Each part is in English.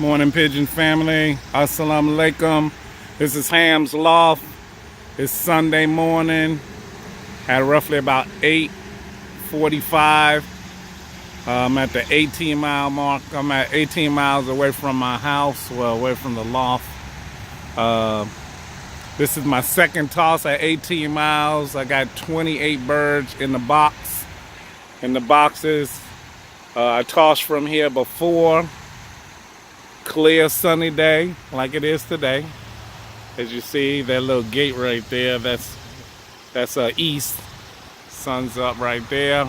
Morning Pigeon family, Assalamu alaikum. This is Ham's Loft. It's Sunday morning at roughly about 8:45. I'm at the 18-mile mark. I'm at 18 miles away from my house, well, away from the loft. This is my second toss at 18 miles. I got 28 birds in the box. In the boxes, I tossed from here before. Clear sunny day like it is today. As you see, that little gate right there, that's east. Sun's up right there.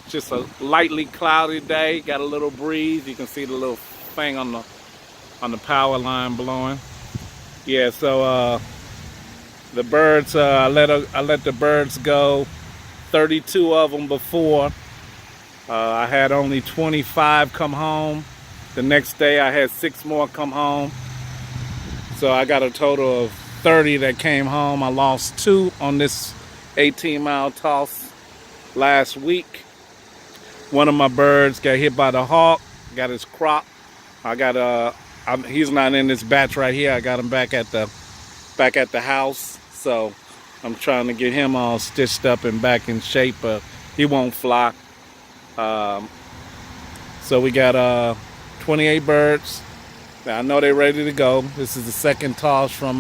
Just a lightly cloudy day. Got a little breeze. You can see the little thing on the power line blowing. Yeah, so the birds, I let the birds go. 32 of them before. I had only 25 come home. The next day I had 6 more come home. So I got a total of 30 that came home. I lost 2 on this 18-mile toss last week. One of my birds got hit by the hawk, got his crop. He's not in this batch right here. I got him back at the house. So I'm trying to get him all stitched up and back in shape, but he won't fly. So we got 28 birds. Now I know they're ready to go. This is the second toss from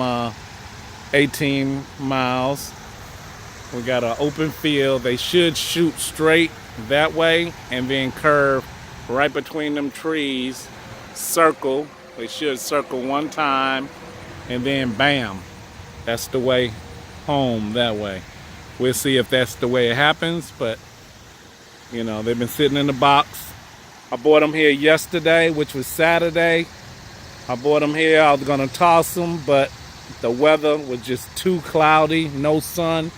18 miles. We got an open field. They should shoot straight that way and then curve right between them trees, circle. They should circle one time and then bam, that's the way home that way. We'll see if that's the way it happens, but you know, they've been sitting in the box. I bought them here yesterday, which was Saturday. I bought them here. I was gonna toss them, but the weather was just too cloudy, no sun.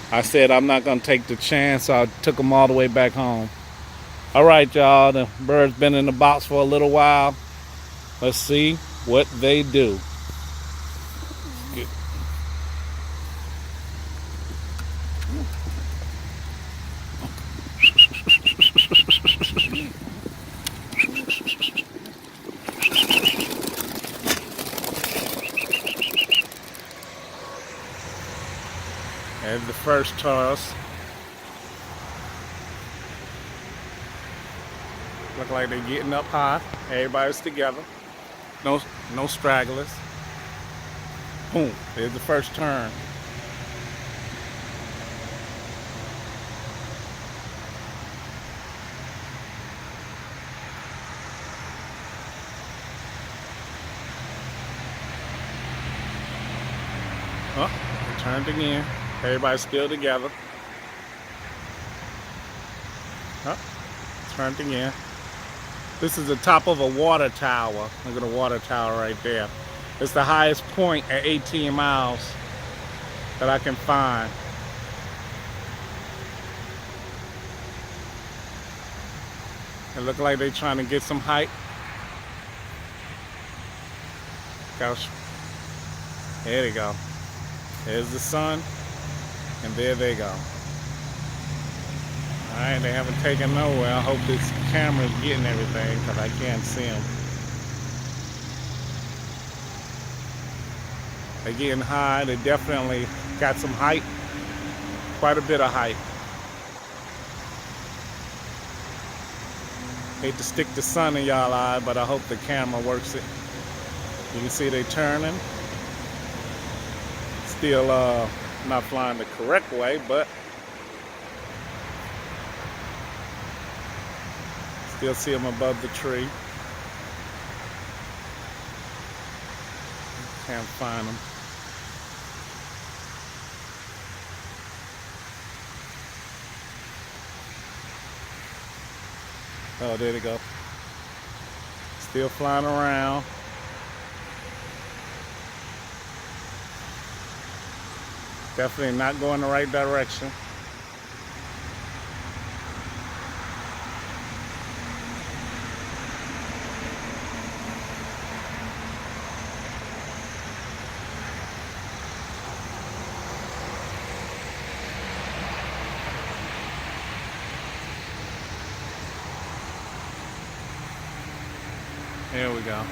I said I'm not gonna take the chance, so I took them all the way back home. All right, y'all, the bird's been in the box for a little while. Let's see what they do. There's the first toss. Look like they're getting up high. Everybody's together. No stragglers. Boom. There's the first turn. Oh, it turned again. Everybody's still together. Oh, turned again. This is the top of a water tower. Look at the water tower right there. It's the highest point at 18 miles that I can find. It looks like they're trying to get some height. Gosh. There they go. There's the sun. And there they go. Alright, they haven't taken nowhere. I hope this camera's getting everything because I can't see them. They're getting high. They definitely got some height. Quite a bit of height. Hate to stick the sun in y'all eye, but I hope the camera works it. You can see they turning. Still not flying the correct way, but still see them above the tree. Can't find them. Oh, there they go. Still flying around. Definitely not going the right direction. There we go.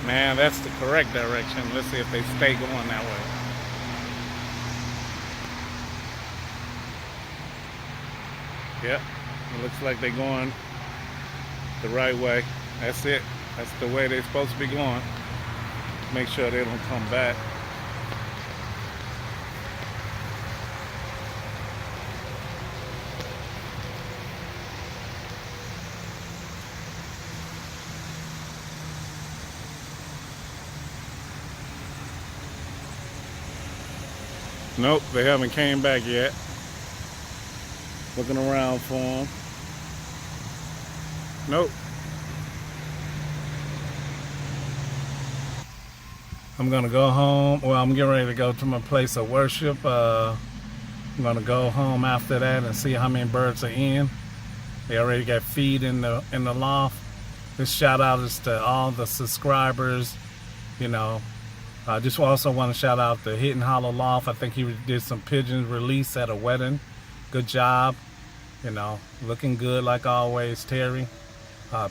Man, that's the correct direction. Let's see if they stay going that way. Yep, it looks like they're going the right way. That's it. That's the way they're supposed to be going. Make sure they don't come back. Nope, they haven't came back yet. Looking around for them. Nope. I'm gonna go home. Well, I'm getting ready to go to my place of worship. I'm gonna go home after that and see how many birds are in. They already got feed in the loft. This shout out is to all the subscribers. You know, I just also want to shout out the Hidden Hollow Loft. I think he did some pigeons release at a wedding. Good job. You know, looking good like always, Terry.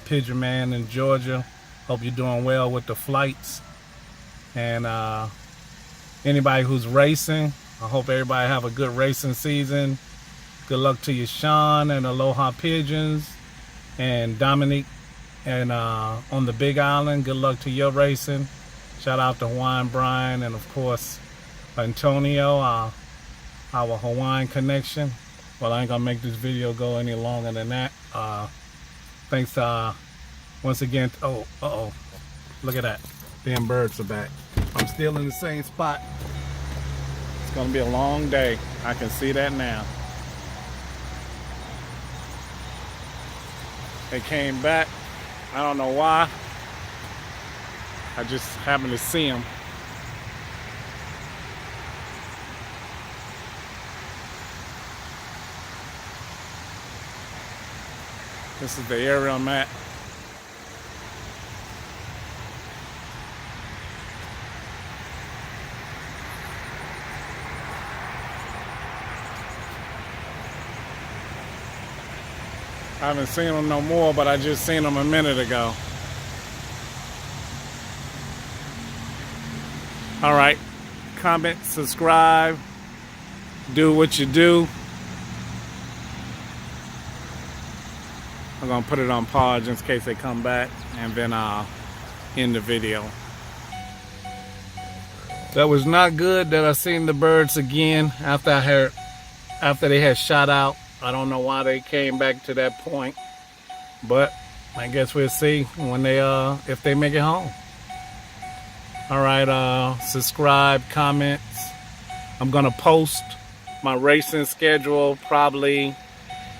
Pigeon Man in Georgia. Hope you're doing well with the flights. And anybody who's racing, I hope everybody have a good racing season. Good luck to you, Sean and Aloha Pigeons, and Dominique, and on the Big Island. Good luck to your racing. Shout out to Hawaiian Brian, and of course Antonio, our Hawaiian connection. Well, I ain't gonna make this video go any longer than that. Thanks once again. Oh, look at that. Damn birds are back. I'm still in the same spot. It's gonna be a long day. I can see that now. They came back. I don't know why. I just happened to see them. This is the area I'm at. I haven't seen them no more, but I just seen them a minute ago. All right, comment, subscribe, do what you do. I'm gonna put it on pause just in case they come back, and then I'll end the video. That was not good that I seen the birds again after they had shot out. I don't know why they came back to that point, but I guess we'll see when they if they make it home. All right, subscribe, comments. I'm gonna post my racing schedule probably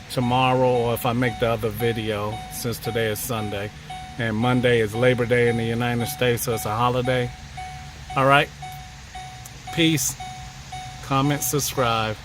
tomorrow, or if I make the other video, since today is Sunday and Monday is Labor Day in the United States, so it's a holiday. All right, peace, comment, subscribe.